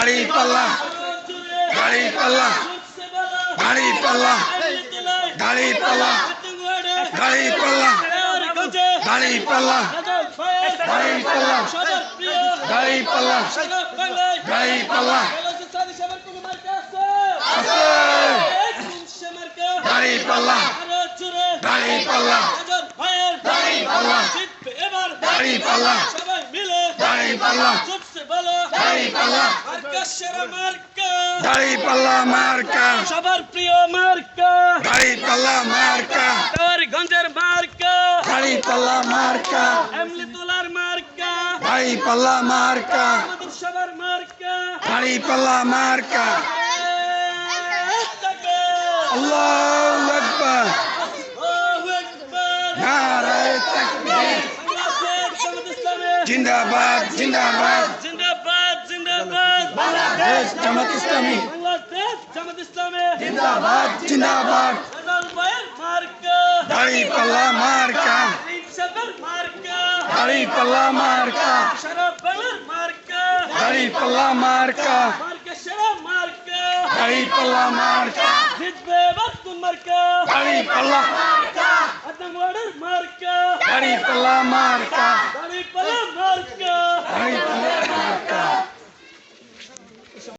দাড়ি পাল্লা দাড়ি পাল্লা দাড়ি পাল্লা দাড়ি পাল্লা দাড়ি পাল্লা দাড়ি পাল্লা দাড়ি পাল্লা দাড়ি পাল্লা দাড়ি পাল্লা দাড়ি পাল্লা দাড়ি পাল্লা দাড়ি পাল্লা দাড়ি পাল্লা দাড়ি পাল্লা দাড়ি পাল্লা দাড়ি পাল্লা মার্কা সবার প্রিয় মার্কা দাড়ি পাল্লা মার্কা গঞ্জের মার্কা দাড়ি পাল্লা মার্কা এমলি তোলার মার্কা দাড়ি পাল্লা মার্কা আমাদের সবার মার্কা দাড়ি পাল্লা মার্কা আল্লাহু আকবার নারায়ে তাকবীর জিন্দাবাদ জিন্দাবাদ জিন্দাবাদ জিন্দাবাদ বাংলাদেশ জামাত ইসলামী বাংলাদেশ জামাত ইসলামী জিন্দাবাদ জিন্দাবাদ মার্কা দাড়ি পাল্লা মার্কা সবার মার্কা দাড়ি পাল্লা মার্কা সারা বাংলার মার্কা দাড়ি পাল্লা মার্কা মার্কা সারা মার্কা দাড়ি পাল্লা মার্কা জিতবে বাতুন মার্কা দাড়ি পাল্লা আদমওয়াড়ের মার্কা দাড়ি পাল্লা মার্কা দাড়ি পাল্লা মার্কা দাড়ি পাল্লা